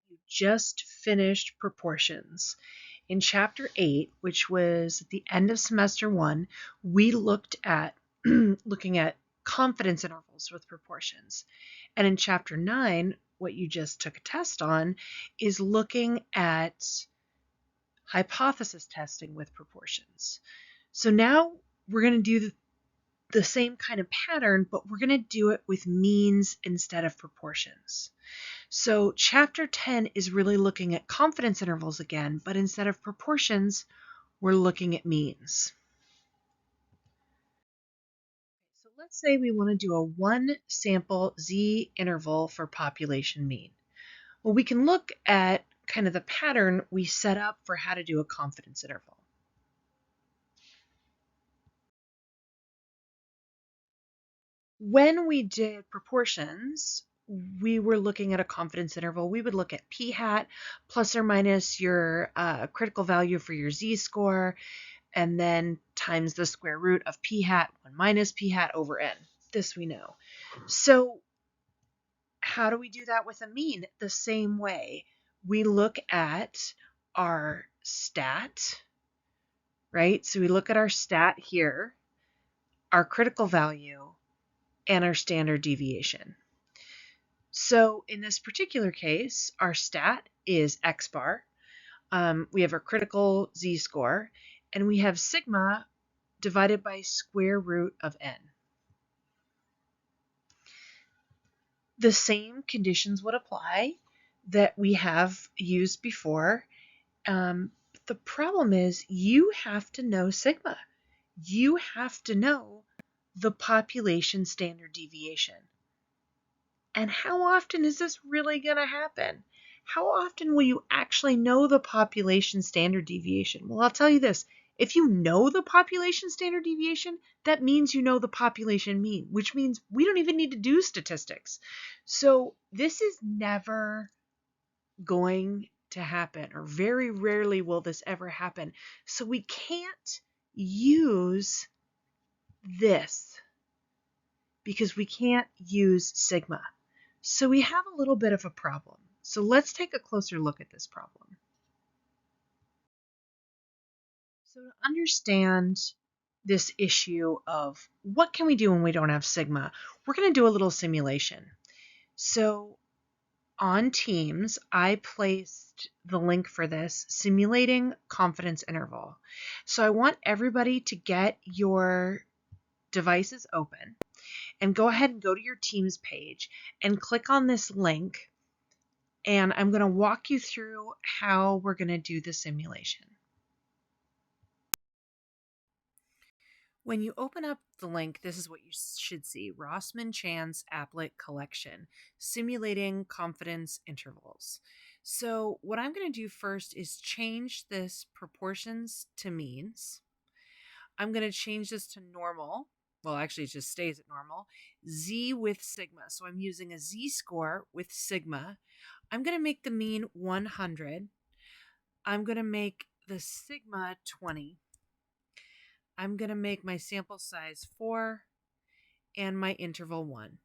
You just finished proportions. In chapter 8, which was at the end of semester 1, we looked at looking at confidence intervals with proportions. And in chapter 9, what you just took a test on is looking at hypothesis testing with proportions. So now we're going to do the same kind of pattern, but we're going to do it with means instead of proportions. So chapter 10 is really looking at confidence intervals again, but instead of proportions, we're looking at means. So let's say we want to do a one sample Z interval for population mean. Well, we can look at kind of the pattern we set up for how to do a confidence interval. When we did proportions, we were looking at a confidence interval. We would look at p hat plus or minus your critical value for your z-score, and then times the square root of p hat 1 minus p hat over n. This we know. So how do we do that with a mean? The same way. We look at our stat, right? So we look at our stat here, our critical value, and our standard deviation. So in this particular case, our stat is x bar. We have our critical z-score, and we have sigma divided by square root of n. The same conditions would apply that we have used before. The problem is you have to know sigma. You have to know the population standard deviation. And how often is this really going to happen? How often will you actually know the population standard deviation? Well, I'll tell you this. If you know the population standard deviation, that means you know the population mean, which means we don't even need to do statistics. So this is never going to happen, or very rarely will this ever happen. So we can't use this because we can't use sigma. So we have a little bit of a problem. So let's take a closer look at this problem. So to understand this issue of what can we do when we don't have sigma, we're going to do a little simulation. So on Teams, I placed the link for this, simulating confidence interval. So I want everybody to get your devices open and go ahead and go to your Teams page and click on this link. And I'm going to walk you through how we're going to do the simulation. When you open up the link, this is what you should see. Rossmann Chan's applet collection, simulating confidence intervals. So what I'm going to do first is change this proportions to means. I'm going to change this to normal. Well, actually, it just stays at normal. Z with sigma. So I'm using a z-score with sigma. I'm going to make the mean 100. I'm going to make the sigma 20. I'm going to make my sample size 4 and my interval 1.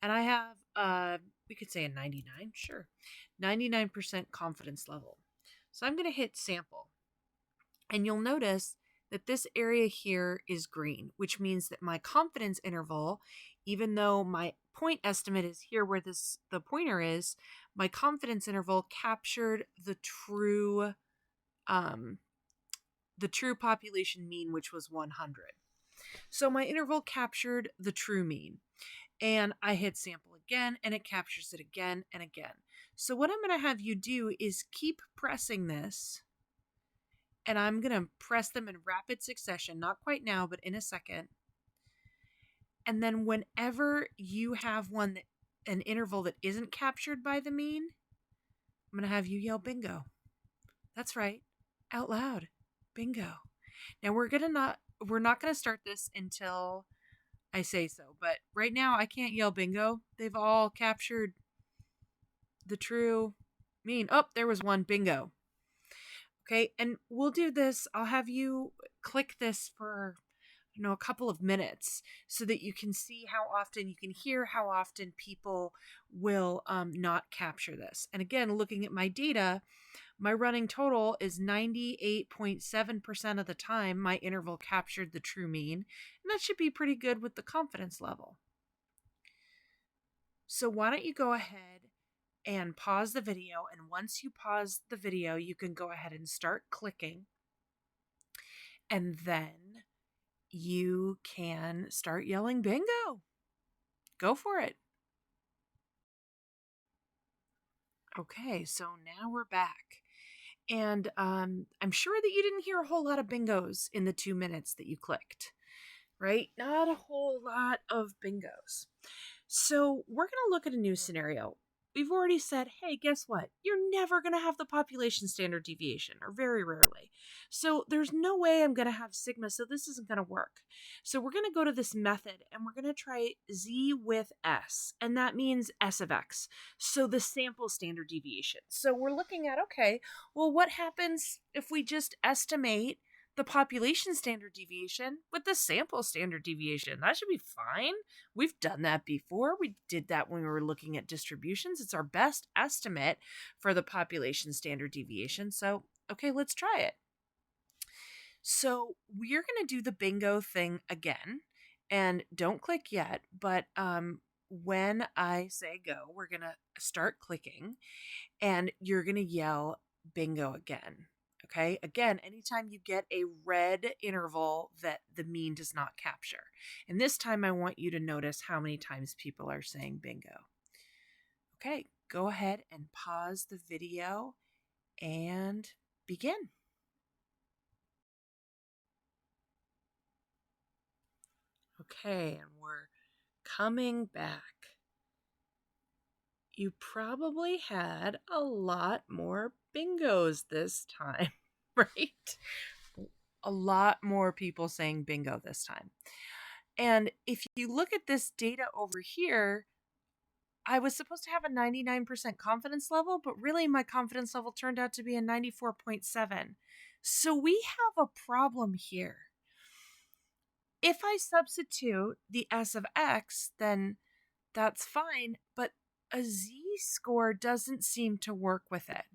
And I have, we could say a 99, sure, 99% confidence level. So I'm going to hit sample. And you'll notice that this area here is green, which means that my confidence interval, even though my point estimate is here where the pointer is, my confidence interval captured the true population mean, which was 100. So my interval captured the true mean. And I hit sample again, and it captures it again and again. So what I'm going to have you do is keep pressing this, and I'm going to press them in rapid succession, not quite now, but in a second. And then whenever you have an interval that isn't captured by the mean, I'm going to have you yell bingo. That's right, out loud, bingo. Now we're not going to start this until I say so, but right now I can't yell bingo. They've all captured the true mean. Oh, there was one, bingo. Okay, and we'll do this. I'll have you click this for a couple of minutes so that you can see how often you can hear how often people will not capture this. And again, looking at my data, my running total is 98.7% of the time my interval captured the true mean, and that should be pretty good with the confidence level. So why don't you go ahead and pause the video, and once you pause the video, you can go ahead and start clicking, and then you can start yelling bingo. Go for it. Okay, so now we're back. And I'm sure that you didn't hear a whole lot of bingos in the 2 minutes that you clicked, right? Not a whole lot of bingos. So we're going to look at a new scenario. We've already said, hey, guess what? You're never going to have the population standard deviation, or very rarely. So there's no way I'm going to have sigma, so this isn't going to work. So we're going to go to this method, and we're going to try z with s, and that means s of x. So the sample standard deviation. So we're looking at, okay, well, what happens if we just estimate the population standard deviation with the sample standard deviation? That should be fine. We've done that before. We did that when we were looking at distributions. It's our best estimate for the population standard deviation. So, okay, let's try it. So we're going to do the bingo thing again. And don't click yet, but when I say go, we're going to start clicking, and you're going to yell bingo again. Okay, again, anytime you get a red interval that the mean does not capture. And this time I want you to notice how many times people are saying bingo. Okay, go ahead and pause the video and begin. Okay, and we're coming back. You probably had a lot more bingos this time, right? A lot more people saying bingo this time. And if you look at this data over here, I was supposed to have a 99% confidence level, but really my confidence level turned out to be a 94.7. So we have a problem here. If I substitute the S of X, then that's fine, but a z-score doesn't seem to work with it.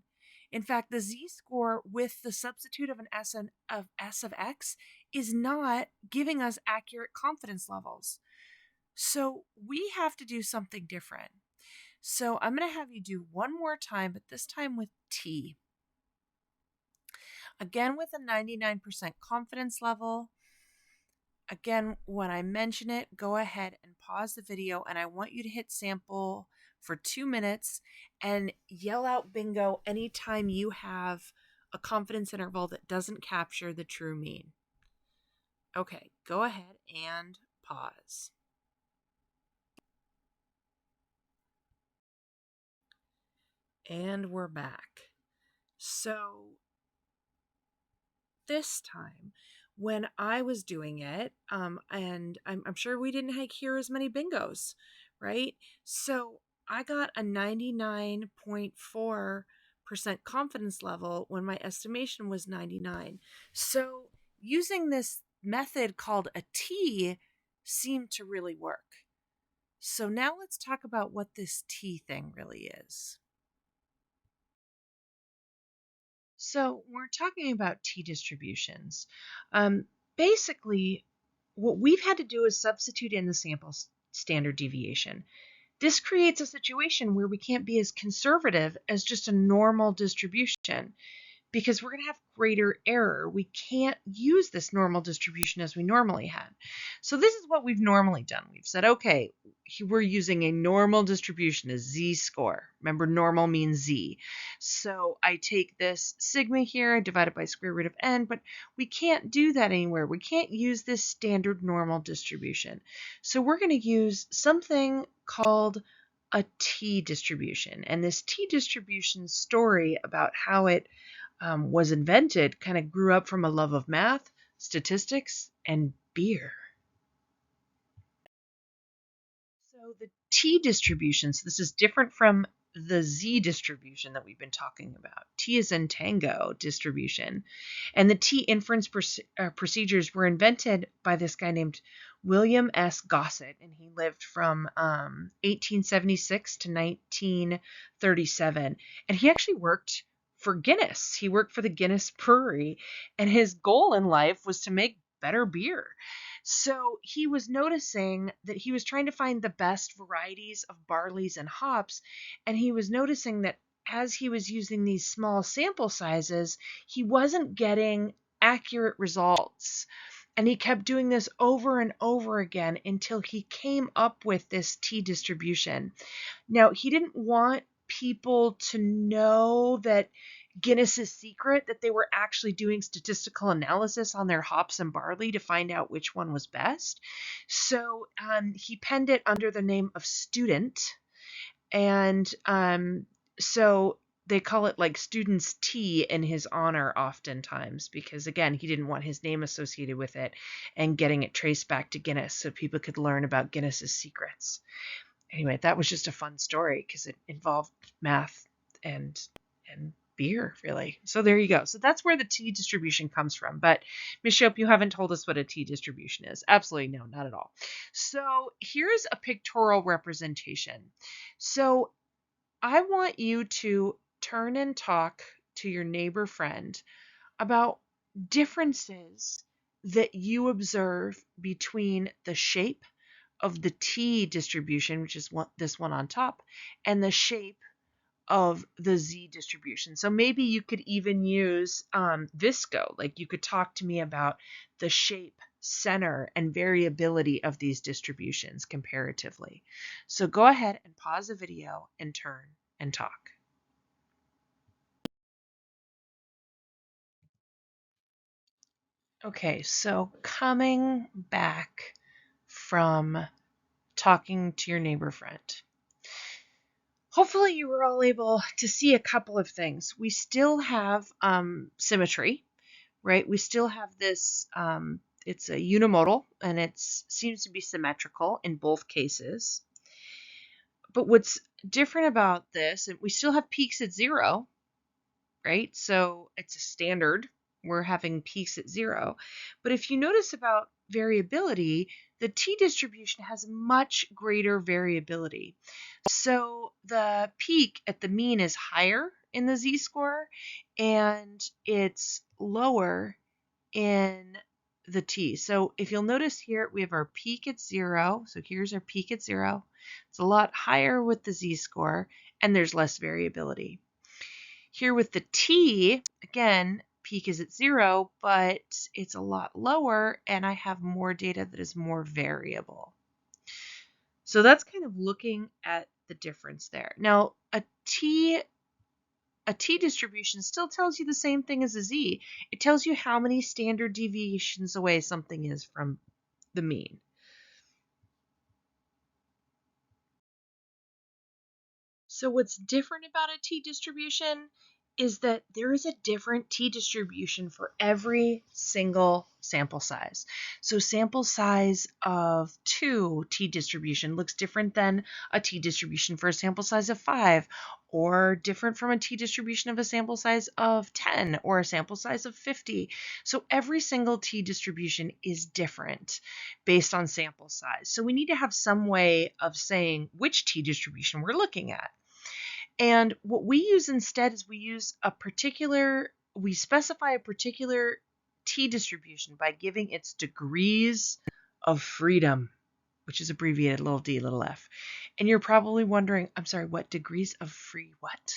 In fact, the z-score with the substitute of an S of X is not giving us accurate confidence levels. So we have to do something different. So I'm going to have you do one more time, but this time with T. Again, with a 99% confidence level. Again, when I mention it, go ahead and pause the video, and I want you to hit sample for 2 minutes and yell out bingo anytime you have a confidence interval that doesn't capture the true mean. Okay, go ahead and pause. And we're back. So this time, when I was doing it, and I'm sure we didn't hear as many bingos, right? So I got a 99.4% confidence level when my estimation was 99. So using this method called a T seemed to really work. So now let's talk about what this T thing really is. So we're talking about T distributions. Basically, what we've had to do is substitute in the sample standard deviation. This creates a situation where we can't be as conservative as just a normal distribution, because we're going to have greater error. We can't use this normal distribution as we normally had. So this is what we've normally done. We've said, okay, we're using a normal distribution, a z-score. Remember, normal means z. So I take this sigma here, I divide it by square root of n, but we can't do that anywhere. We can't use this standard normal distribution. So we're going to use something called a T distribution. And this T distribution story about how it was invented kind of grew up from a love of math, statistics, and beer. So the T distribution, so this is different from the Z distribution that we've been talking about. T is in tango distribution. And the T inference procedures were invented by this guy named William S. Gossett, and he lived from 1876 to 1937. And he actually worked for Guinness. He worked for the Guinness Brewery, and his goal in life was to make better beer. So he was noticing that he was trying to find the best varieties of barleys and hops, and he was noticing that as he was using these small sample sizes, he wasn't getting accurate results. And he kept doing this over and over again until he came up with this T distribution. Now, he didn't want people to know that Guinness's secret, that they were actually doing statistical analysis on their hops and barley to find out which one was best. So he penned it under the name of Student. And so they call it like Student's Tea in his honor oftentimes, because again, he didn't want his name associated with it and getting it traced back to Guinness so people could learn about Guinness's secrets. Anyway, that was just a fun story because it involved math and beer, really. So there you go. So that's where the T distribution comes from. But Ms. Shope, you haven't told us what a T distribution is. Absolutely no, not at all. So here's a pictorial representation. So I want you to turn and talk to your neighbor friend about differences that you observe between the shape of the T distribution, which is this one on top, and the shape of the Z distribution. So maybe you could even use VSCO, like you could talk to me about the shape, center, and variability of these distributions comparatively. So go ahead and pause the video and turn and talk. Okay, so coming back from talking to your neighbor friend. Hopefully you were all able to see a couple of things. We still have symmetry, right? We still have this, it's a unimodal, and it seems to be symmetrical in both cases. But what's different about this, and we still have peaks at 0, right? So it's a standard. We're having peaks at 0. But if you notice about variability, the T distribution has much greater variability. So the peak at the mean is higher in the Z-score, and it's lower in the T. So if you'll notice here, we have our peak at 0. So here's our peak at 0. It's a lot higher with the Z-score, and there's less variability. Here with the T, again, peak is at 0, but it's a lot lower, and I have more data that is more variable. So that's kind of looking at the difference there. Now, a T distribution still tells you the same thing as a Z. It tells you how many standard deviations away something is from the mean. So what's different about a T distribution is that there is a different T distribution for every single sample size. So sample size of 2 T distribution looks different than a T distribution for a sample size of 5, or different from a T distribution of a sample size of 10 or a sample size of 50. So every single T distribution is different based on sample size. So we need to have some way of saying which T distribution we're looking at. And what we use instead is we specify a particular T distribution by giving its degrees of freedom, which is abbreviated little d, little f. And you're probably wondering, I'm sorry, what degrees of what?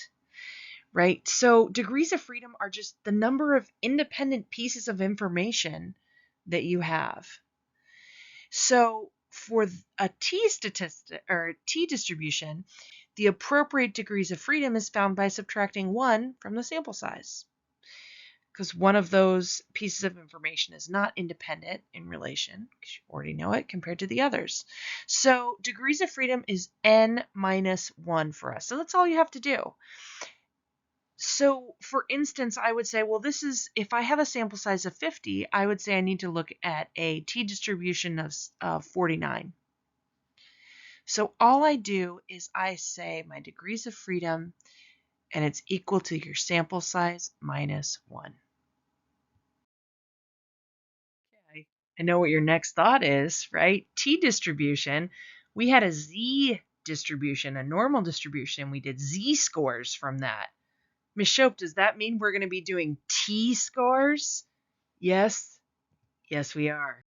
Right? So degrees of freedom are just the number of independent pieces of information that you have. So for a T distribution, the appropriate degrees of freedom is found by subtracting 1 from the sample size, because one of those pieces of information is not independent in relation, because you already know it, compared to the others. So degrees of freedom is n minus 1 for us. So that's all you have to do. So for instance, I would say, well, if I have a sample size of 50, I would say I need to look at a T distribution of 49. So all I do is I say my degrees of freedom, and it's equal to your sample size minus 1. Okay. I know what your next thought is, right? T-distribution. We had a z-distribution, a normal distribution. We did z-scores from that. Ms. Shope, does that mean we're going to be doing t-scores? Yes. Yes, we are.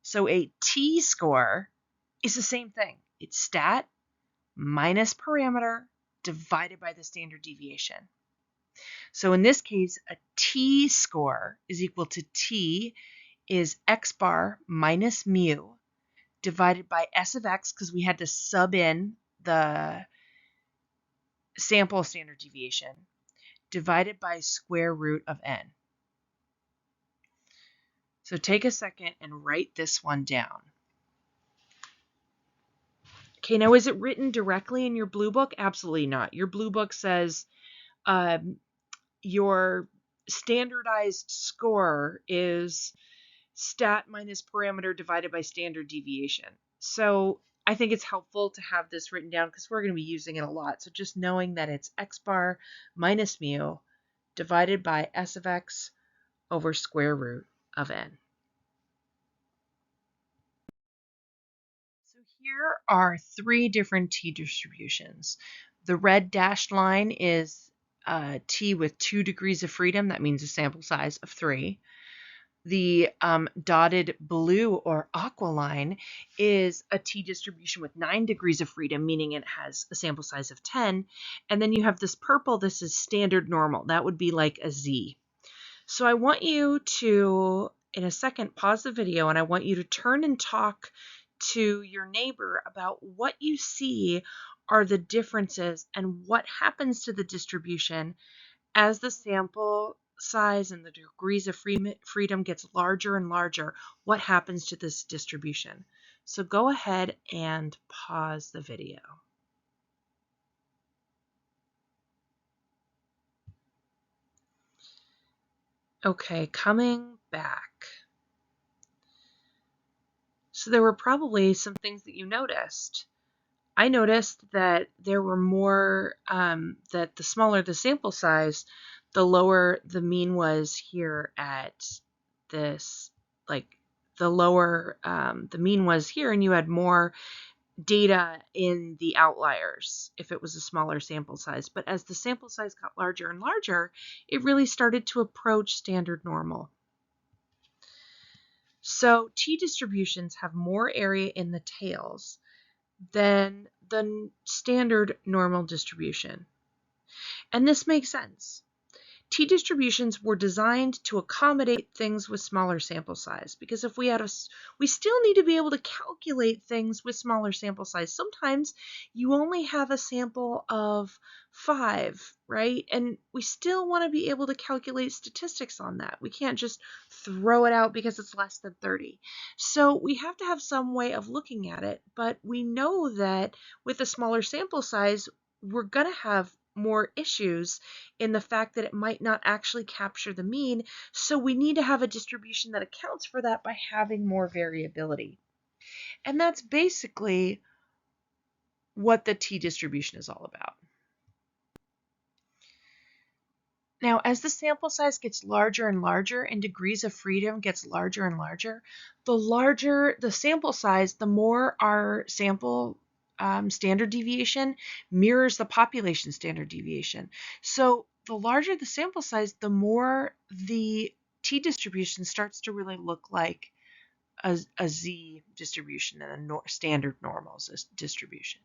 So a t-score is the same thing. It's stat minus parameter divided by the standard deviation. So in this case, a t-score is equal to t is x bar minus mu divided by s of x, because we had to sub in the sample standard deviation, divided by square root of n. So take a second and write this one down. Okay, now is it written directly in your blue book? Absolutely not. Your blue book says your standardized score is stat minus parameter divided by standard deviation. So I think it's helpful to have this written down because we're going to be using it a lot. So just knowing that it's x bar minus mu divided by s of x over square root of n. So here are 3 different t distributions. The red dashed line is t with 2 degrees of freedom. That means a sample size of 3. The dotted blue or aqua line is a t distribution with 9 degrees of freedom, meaning it has a sample size of 10. And then you have this purple, this is standard normal. That would be like a z. So I want you to, in a second, pause the video, and I want you to turn and talk to your neighbor about what you see are the differences and what happens to the distribution as the sample size and the degrees of freedom gets larger and larger. What happens to this distribution? So go ahead and pause the video. Okay, coming back. So there were probably some things that you noticed. I noticed that there were more, that the smaller the sample size, the lower the mean was here at this, like the lower the mean was here, and you had more data in the outliers if it was a smaller sample size. But as the sample size got larger and larger, it really started to approach standard normal. So t distributions have more area in the tails than the standard normal distribution. And this makes sense. T-distributions were designed to accommodate things with smaller sample size, because if we still need to be able to calculate things with smaller sample size. Sometimes you only have a sample of 5, right? And we still want to be able to calculate statistics on that. We can't just throw it out because it's less than 30. So we have to have some way of looking at it, but we know that with a smaller sample size, we're going to have more issues in the fact that it might not actually capture the mean. So we need to have a distribution that accounts for that by having more variability. And that's basically what the t-distribution is all about. Now, as the sample size gets larger and larger and degrees of freedom gets larger and larger, the larger the sample size, the more our sample standard deviation mirrors the population standard deviation. So the larger the sample size, the more the t-distribution starts to really look like a z distribution and a standard normal distribution.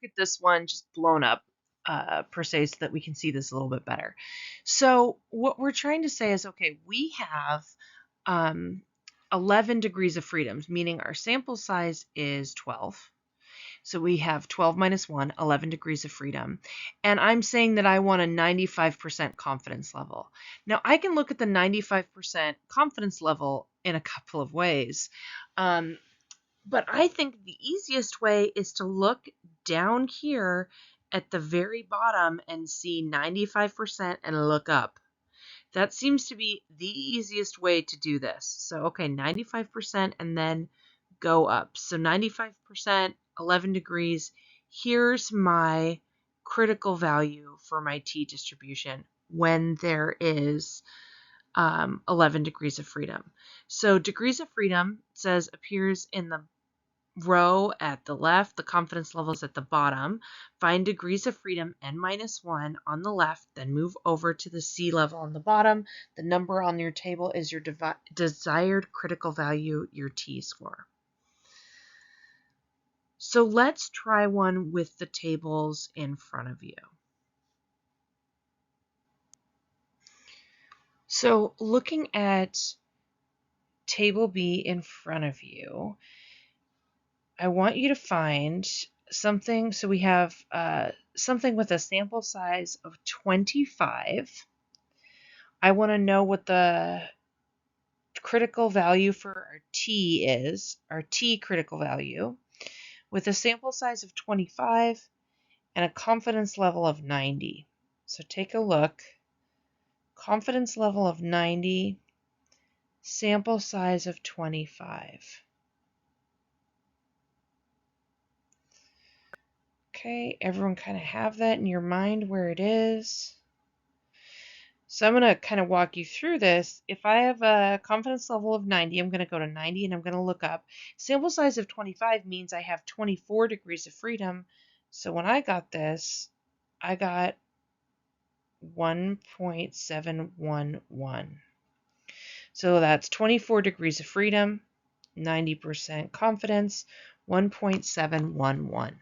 look at this one just blown up per se so that we can see this a little bit better. So what we're trying to say is, okay, we have 11 degrees of freedom, meaning our sample size is 12. So we have 12 minus 1, 11 degrees of freedom. And I'm saying that I want a 95% confidence level. Now, I can look at the 95% confidence level in a couple of ways. But I think the easiest way is to look down here at the very bottom and see 95% and look up. That seems to be the easiest way to do this. So, okay, 95% and then go up. So 95%, 11 degrees. Here's my critical value for my t distribution when there is 11 degrees of freedom. So degrees of freedom says appears in the row at the left, the confidence level is at the bottom. Find degrees of freedom n-1 on the left, then move over to the C level on the bottom. The number on your table is your desired critical value, your t-score. So let's try one with the tables in front of you. So looking at table B in front of you, I want you to find something. So we have something with a sample size of 25. I want to know what the critical value for our t is, our t critical value, with a sample size of 25 and a confidence level of 90. So take a look. Confidence level of 90, sample size of 25. Okay, everyone kind of have that in your mind where it is. So I'm going to kind of walk you through this. If I have a confidence level of 90, I'm going to go to 90 and I'm going to look up. Sample size of 25 means I have 24 degrees of freedom. So when I got this, I got 1.711. So that's 24 degrees of freedom, 90% confidence, 1.711.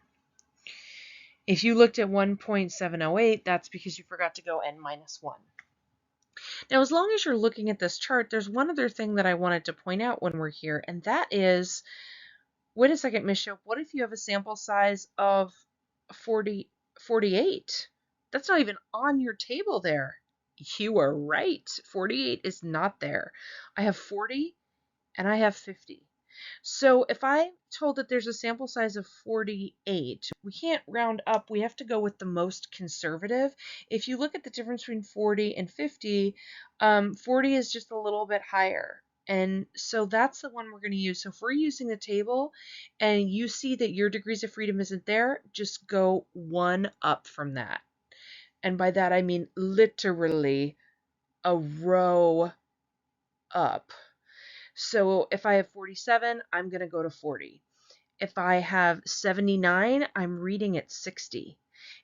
If you looked at 1.708, that's because you forgot to go n-1. Now, as long as you're looking at this chart, there's one other thing that I wanted to point out when we're here, and that is, wait a second, Ms. Shope, what if you have a sample size of 48? That's not even on your table there. You are right. 48 is not there. I have 40 and I have 50. So if I told that there's a sample size of 48, we can't round up. We have to go with the most conservative. If you look at the difference between 40 and 50, 40 is just a little bit higher. And so that's the one we're going to use. So if we're using the table and you see that your degrees of freedom isn't there, just go one up from that. And by that, I mean literally a row up. So if I have 47, I'm going to go to 40. If I have 79, I'm reading at 60.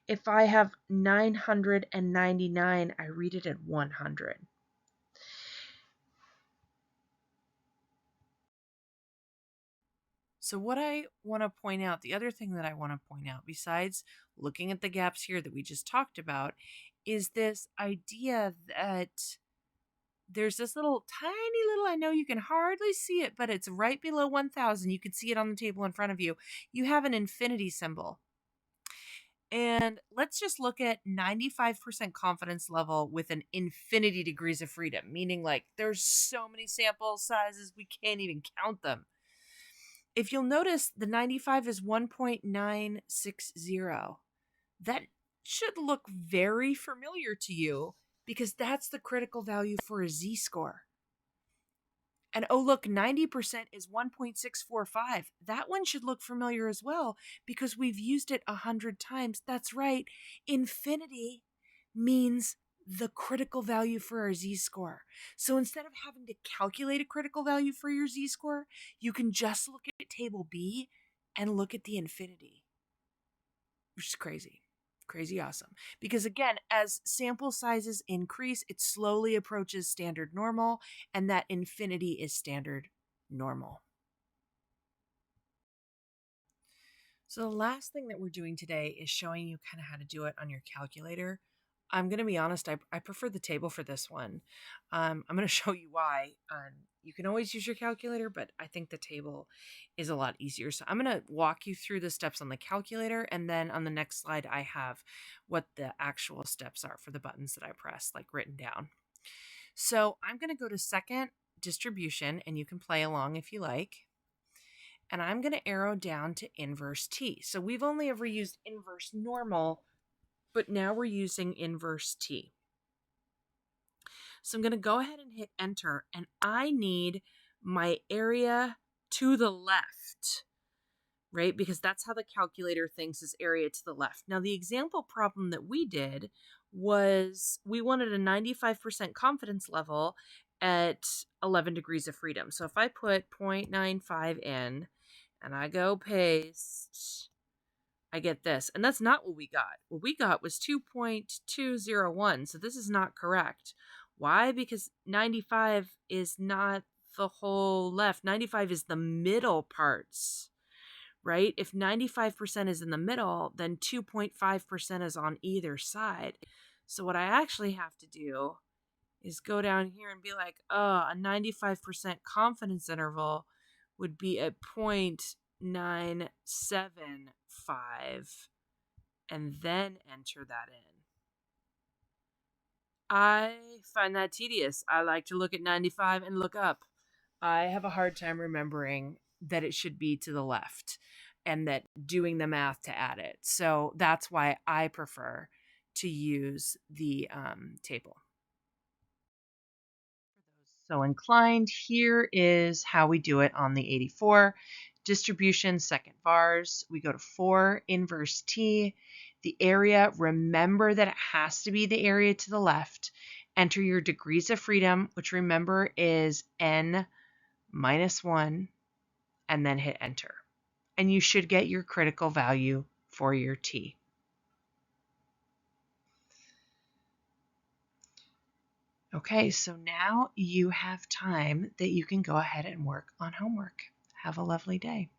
If I have 999, I read it at 100. So what I want to point out, the other thing that I want to point out, besides looking at the gaps here that we just talked about, is this idea that there's this tiny little, I know you can hardly see it, but it's right below 1000. You can see it on the table in front of you. You have an infinity symbol. And let's just look at 95% confidence level with an infinity degrees of freedom, meaning like there's so many sample sizes, we can't even count them. If you'll notice, the 95 is 1.960. That should look very familiar to you because that's the critical value for a z-score. And oh, look, 90% is 1.645. That one should look familiar as well because we've used it 100 times. That's right. Infinity means the critical value for our z-score. So instead of having to calculate a critical value for your z-score, you can just look at table B and look at the infinity, which is crazy. Crazy awesome. Because again, as sample sizes increase, it slowly approaches standard normal, and that infinity is standard normal. So the last thing that we're doing today is showing you kind of how to do it on your calculator. I'm going to be honest, I prefer the table for this one. I'm going to show you why. You can always use your calculator, but I think the table is a lot easier. So I'm going to walk you through the steps on the calculator, and then on the next slide, I have what the actual steps are for the buttons that I press, like written down. So I'm going to go to second distribution, and you can play along if you like. And I'm going to arrow down to inverse t. So we've only ever used inverse normal, but now we're using inverse t. So I'm going to go ahead and hit enter, and I need my area to the left, right? Because that's how the calculator thinks is area to the left. Now, the example problem that we did was we wanted a 95% confidence level at 11 degrees of freedom. So if I put 0.95 in and I go paste, I get this. And that's not what we got. What we got was 2.201. So this is not correct. Why? Because 95 is not the whole left. 95 is the middle parts, right? If 95% is in the middle, then 2.5% is on either side. So what I actually have to do is go down here and be like, oh, a 95% confidence interval would be at 0.975 and then enter that in. I find that tedious. I like to look at 95 and look up. I have a hard time remembering that it should be to the left and that doing the math to add it. So that's why I prefer to use the table. So inclined, here is how we do it on the 84. Distribution, second vars, we go to 4, inverse t. The area, remember that it has to be the area to the left. Enter your degrees of freedom, which remember is n minus 1, and then hit enter. And you should get your critical value for your t. Okay, so now you have time that you can go ahead and work on homework. Have a lovely day.